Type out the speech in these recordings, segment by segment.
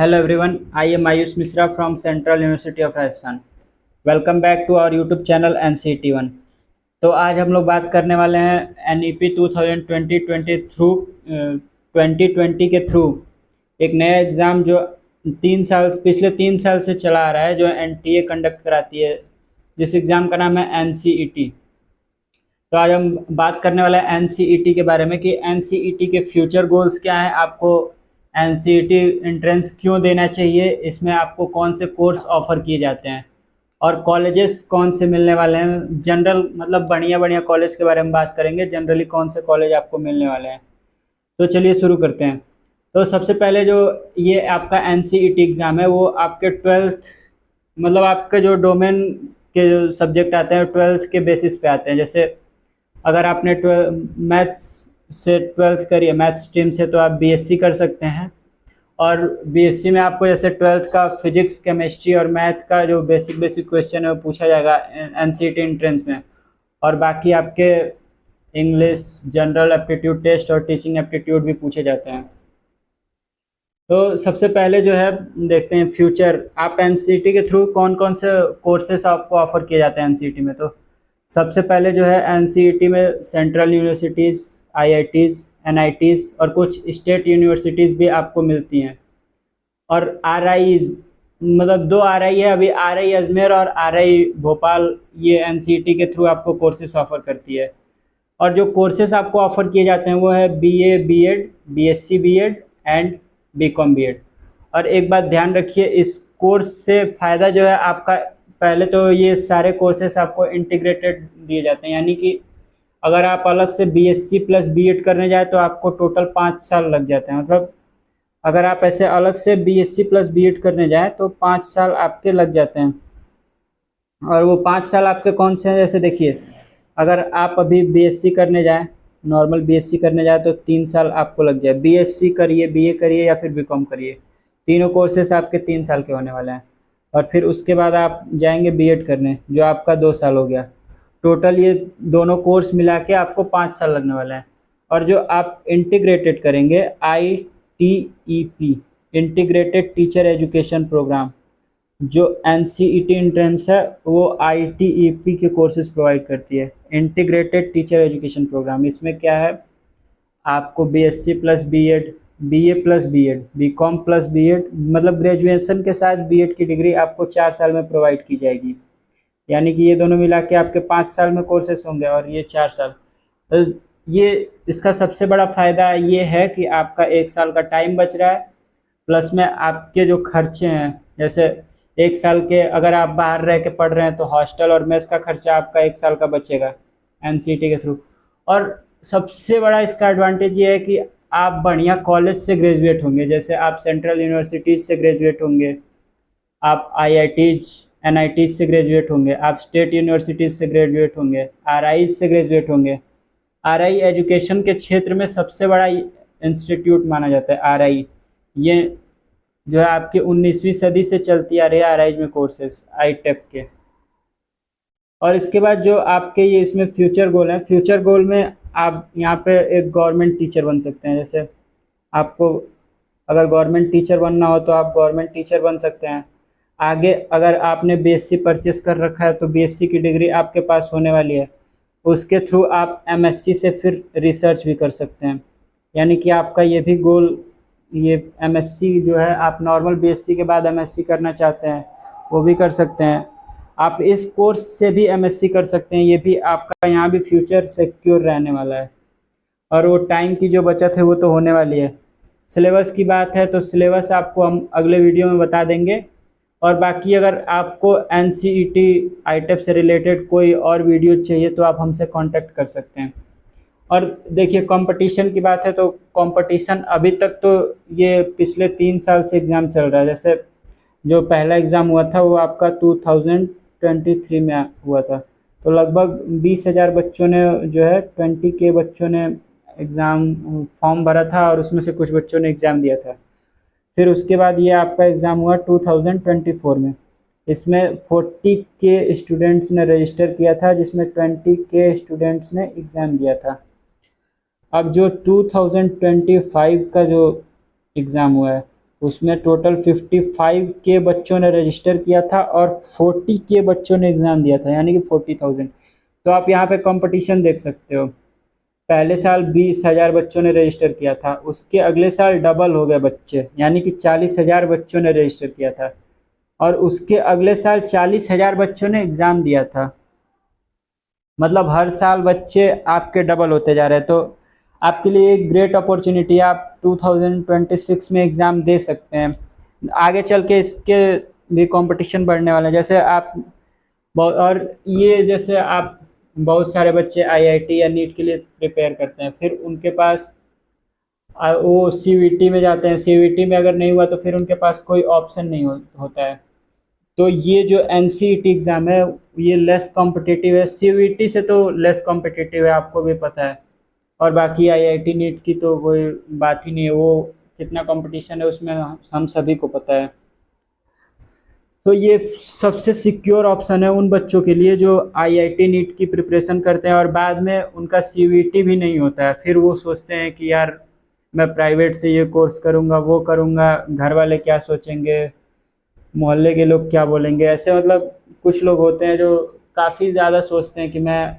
Hello everyone, I am Ayush Mishra from Central University of Rajasthan. Welcome back to our YouTube channel NCT1। तो आज हम लोग बात करने वाले हैं NEP 2020 थ्रू 2020 के थ्रू एक नया एग्ज़ाम जो पिछले 3 साल से चला आ रहा है, जो NTA कंडक्ट कराती है, जिस एग्ज़ाम का नाम है NCET। तो आज हम बात करने वाले हैं NCET के बारे में कि NCET के फ्यूचर गोल्स क्या हैं, आपको NCET एंट्रेंस क्यों देना चाहिए, इसमें आपको कौन से कोर्स ऑफर किए जाते हैं और कॉलेजेस कौन से मिलने वाले हैं। जनरल मतलब बढ़िया बढ़िया कॉलेज के बारे में बात करेंगे, जनरली कौन से कॉलेज आपको मिलने वाले हैं। तो चलिए शुरू करते हैं। तो सबसे पहले जो ये आपका NCET एग्ज़ाम है वो आपके ट्वेल्थ मतलब आपके जो डोमेन के जो सब्जेक्ट आते हैं ट्वेल्थ के बेसिस पे आते हैं। जैसे अगर आपने मैथ्स से ट्वेल्थ करी है, मैथ्स स्ट्रीम से, तो आप बीएससी कर सकते हैं। और बीएससी में आपको जैसे ट्वेल्थ का फिजिक्स, केमिस्ट्री और मैथ का जो बेसिक बेसिक क्वेश्चन है वो पूछा जाएगा एनसीईटी एंट्रेंस में। और बाकी आपके इंग्लिश, जनरल एप्टीट्यूड टेस्ट और टीचिंग एप्टीट्यूड भी पूछे जाते हैं। तो सबसे पहले जो है देखते हैं फ्यूचर, आप एनसीईटी के थ्रू कौन कौन से कोर्सेस आपको ऑफर किए जाते हैं एनसीईटी में। तो सबसे पहले जो है एनसीईटी में सेंट्रल यूनिवर्सिटीज़, आईआईटीज़, एनआईटीज़ और कुछ स्टेट यूनिवर्सिटीज़ भी आपको मिलती हैं। और आरआईज़ मतलब 2 आरआई है अभी, आरआई अजमेर और आरआई भोपाल, ये एनसीईटी के थ्रू आपको कोर्सेज ऑफर करती है। और जो कोर्सेज आपको ऑफर किए जाते हैं वो है BA BEd, BSc BEd and BCom BEd. और एक बात ध्यान रखिए, इस कोर्स से फ़ायदा जो है आपका, पहले तो ये सारे कोर्सेस आपको इंटीग्रेटेड दिए जाते हैं, यानी कि अगर आप अलग से बीएससी प्लस बीएड करने जाए तो आपको टोटल 5 साल लग जाते हैं। मतलब अगर आप ऐसे अलग से बीएससी प्लस बीएड करने जाएँ तो 5 साल आपके लग जाते हैं। और वो 5 साल आपके कौन से हैं, जैसे देखिए, अगर आप अभी बीएससी करने जाएँ, नॉर्मल बीएससी करने जाए तो 3 साल आपको लग जाए। बीएससी करिए, बीए करिए या फिर बीकॉम करिए, तीनों कोर्सेस आपके 3 साल के होने वाले हैं। और फिर उसके बाद आप जाएंगे बीएड करने, जो आपका 2 साल हो गया। टोटल ये दोनों कोर्स मिला के आपको 5 साल लगने वाले हैं। और जो आप इंटीग्रेटेड करेंगे, ITEP, integrated teacher education programme, जो एनसीईटी एंट्रेंस है वो ITEP के कोर्सेज प्रोवाइड करती है, इंटीग्रेटेड टीचर एजुकेशन प्रोग्राम। इसमें क्या है, आपको BSc plus BEd, BA plus BEd, BCom plus BEd, मतलब ग्रेजुएशन के साथ बीएड की डिग्री आपको 4 साल में प्रोवाइड की जाएगी। यानी कि ये दोनों मिला के आपके 5 साल में कोर्सेस होंगे और ये 4 साल। तो ये इसका सबसे बड़ा फ़ायदा ये है कि आपका 1 साल का टाइम बच रहा है, प्लस में आपके जो खर्चे हैं, जैसे 1 साल के अगर आप बाहर रह के पढ़ रहे हैं तो हॉस्टल और मेस का खर्चा आपका 1 साल का बचेगा एनसीईटी के थ्रू। और सबसे बड़ा इसका एडवांटेज ये है कि आप बढ़िया कॉलेज से ग्रेजुएट होंगे। जैसे आप सेंट्रल यूनिवर्सिटीज़ से ग्रेजुएट होंगे, आप आईआईटीज़, एनआईटीज़ से ग्रेजुएट होंगे, आप स्टेट यूनिवर्सिटीज़ से ग्रेजुएट होंगे, आरआई से ग्रेजुएट होंगे। आरआई एजुकेशन के क्षेत्र में सबसे बड़ा इंस्टीट्यूट माना जाता है आरआई। ये जो है आपकी 19वीं सदी से चलती आ रही है आरआई में कोर्सेस, आईटेक के। और इसके बाद जो आपके ये इसमें फ्यूचर गोल हैं, फ्यूचर गोल में आप यहाँ पे एक गवर्नमेंट टीचर बन सकते हैं। जैसे आपको अगर गवर्नमेंट टीचर बनना हो तो आप गवर्नमेंट टीचर बन सकते हैं। आगे अगर आपने बीएससी परचेस कर रखा है तो बीएससी की डिग्री आपके पास होने वाली है, उसके थ्रू आप एमएससी से फिर रिसर्च भी कर सकते हैं। यानी कि आपका ये भी गोल, ये एमएससी जो है, आप नॉर्मल बीएससी के बाद एमएससी करना चाहते हैं वो भी कर सकते हैं। आप इस कोर्स से भी एमएससी कर सकते हैं, ये भी आपका यहाँ भी फ्यूचर सिक्योर रहने वाला है। और वो टाइम की जो बचत है वो तो होने वाली है। सिलेबस की बात है तो सिलेबस आपको हम अगले वीडियो में बता देंगे। और बाकी अगर आपको एनसीईटी आईटेप से रिलेटेड कोई और वीडियो चाहिए तो आप हमसे कांटेक्ट कर सकते हैं। और देखिए, कंपटीशन की बात है तो कंपटीशन अभी तक तो ये पिछले 3 साल से एग्ज़ाम चल रहा है। जैसे जो पहला एग्ज़ाम हुआ था वो आपका 2023 में हुआ था, तो लगभग 20,000 बच्चों ने जो है 20K बच्चों ने एग्ज़ाम फॉर्म भरा था और उसमें से कुछ बच्चों ने एग्ज़ाम दिया था। फिर उसके बाद ये आपका एग्ज़ाम हुआ 2024 में, इसमें 40K स्टूडेंट्स ने रजिस्टर किया था, जिसमें 20K स्टूडेंट्स ने एग्ज़ाम दिया था। अब जो 2025 का जो एग्ज़ाम हुआ है उसमें टोटल 55 के बच्चों ने रजिस्टर किया था और 40 के बच्चों ने एग्ज़ाम दिया था, यानी कि 40,000। तो आप यहाँ पे कंपटीशन देख सकते हो। पहले साल 20,000 बच्चों ने रजिस्टर किया था, उसके अगले साल डबल हो गए बच्चे, यानी कि 40,000 बच्चों ने रजिस्टर किया था, और उसके अगले साल 40,000 बच्चों ने एग्ज़ाम दिया था। मतलब हर साल बच्चे आपके डबल होते जा रहे हैं। तो आपके लिए एक ग्रेट अपॉर्चुनिटी है, आप 2026 में एग्ज़ाम दे सकते हैं। आगे चल के इसके भी कंपटीशन बढ़ने वाले हैं। जैसे आप और ये जैसे आप बहुत सारे बच्चे आईआईटी या नीट के लिए प्रिपेयर करते हैं, फिर उनके पास वो सीवीटी में जाते हैं, सीवीटी में अगर नहीं हुआ तो फिर उनके पास कोई ऑप्शन नहीं होता है। तो ये जो एनसीईटी एग्ज़ाम है ये लेस कॉम्पिटिटिव है, सीवीटी से तो लेस कॉम्पिटिटिव है, आपको भी पता है। और बाकी आईआईटी नीट की तो कोई बात ही नहीं है, वो कितना कंपटीशन है उसमें हम सभी को पता है। तो ये सबसे सिक्योर ऑप्शन है उन बच्चों के लिए जो आईआईटी नीट की प्रिपरेशन करते हैं और बाद में उनका सीवीटी भी नहीं होता है। फिर वो सोचते हैं कि यार मैं प्राइवेट से ये कोर्स करूँगा, वो करूँगा, घर वाले क्या सोचेंगे, मोहल्ले के लोग क्या बोलेंगे, ऐसे मतलब कुछ लोग होते हैं जो काफ़ी ज़्यादा सोचते हैं कि मैं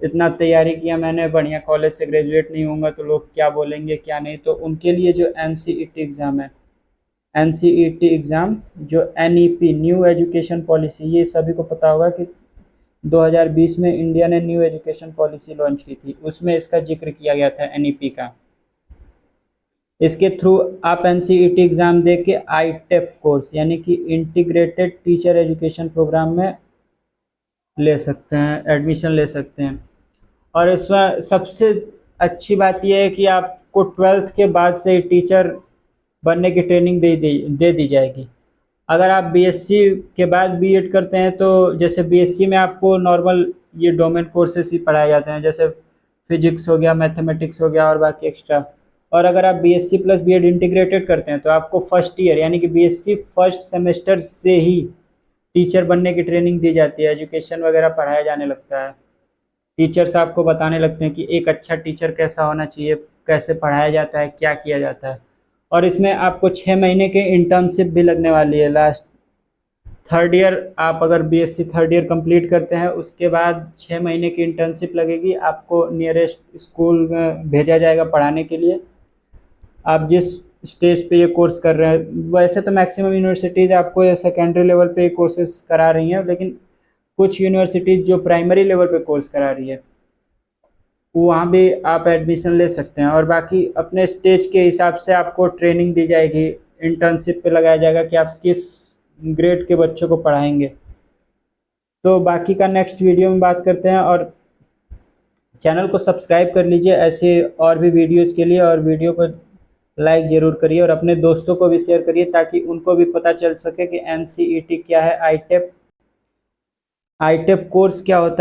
इतना तैयारी किया मैंने, बढ़िया कॉलेज से ग्रेजुएट नहीं होऊंगा तो लोग क्या बोलेंगे क्या नहीं। तो उनके लिए जो एनसीईटी एग्ज़ाम है, एनसीईटी एग्ज़ाम जो एनईपी न्यू एजुकेशन पॉलिसी, ये सभी को पता होगा कि 2020 में इंडिया ने न्यू एजुकेशन पॉलिसी लॉन्च की थी, उसमें इसका जिक्र किया गया था एनईपी का। इसके थ्रू आप एनसीईटी एग्ज़ाम दे के आईटेप कोर्स यानी कि इंटीग्रेटेड टीचर एजुकेशन प्रोग्राम में ले सकते हैं, एडमिशन ले सकते हैं। और इसमें सबसे अच्छी बात यह है कि आपको 12th के बाद से टीचर बनने की ट्रेनिंग दे दी जाएगी। अगर आप बीएससी के बाद बीएड करते हैं तो जैसे बीएससी में आपको नॉर्मल ये डोमेन कोर्सेस ही पढ़ाए जाते हैं, जैसे फिजिक्स हो गया, मैथमेटिक्स हो गया और बाकी एक्स्ट्रा। और अगर आप बीएससी प्लस बीएड इंटीग्रेटेड करते हैं तो आपको फर्स्ट ईयर यानी कि बीएससी फर्स्ट सेमेस्टर से ही टीचर बनने की ट्रेनिंग दी जाती है, एजुकेशन वगैरह पढ़ाया जाने लगता है। टीचर्स आपको बताने लगते हैं कि एक अच्छा टीचर कैसा होना चाहिए, कैसे पढ़ाया जाता है, क्या किया जाता है। और इसमें आपको 6 महीने के इंटर्नशिप भी लगने वाली है। लास्ट थर्ड ईयर आप अगर बीएससी थर्ड ईयर कंप्लीट करते हैं उसके बाद 6 महीने की इंटर्नशिप लगेगी, आपको नियरेस्ट स्कूल में भेजा जाएगा पढ़ाने के लिए। आप जिस स्टेज पे ये कोर्स कर रहे हैं, वैसे तो मैक्सिमम यूनिवर्सिटीज़ आपको ये सेकेंडरी लेवल पे कोर्सेज करा रही हैं, लेकिन कुछ यूनिवर्सिटीज़ जो प्राइमरी लेवल पे कोर्स करा रही है वहाँ भी आप एडमिशन ले सकते हैं। और बाकी अपने स्टेज के हिसाब से आपको ट्रेनिंग दी जाएगी, इंटर्नशिप पे लगाया जाएगा कि आप किस ग्रेड के बच्चों को पढ़ाएंगे। तो बाकी का नेक्स्ट वीडियो में बात करते हैं। और चैनल को सब्सक्राइब कर लीजिए ऐसे और भी वीडियोज़ के लिए, और वीडियो को लाइक ज़रूर करिए और अपने दोस्तों को भी शेयर करिए ताकि उनको भी पता चल सके कि एनसीईटी क्या है, आईटेप कोर्स क्या होता है।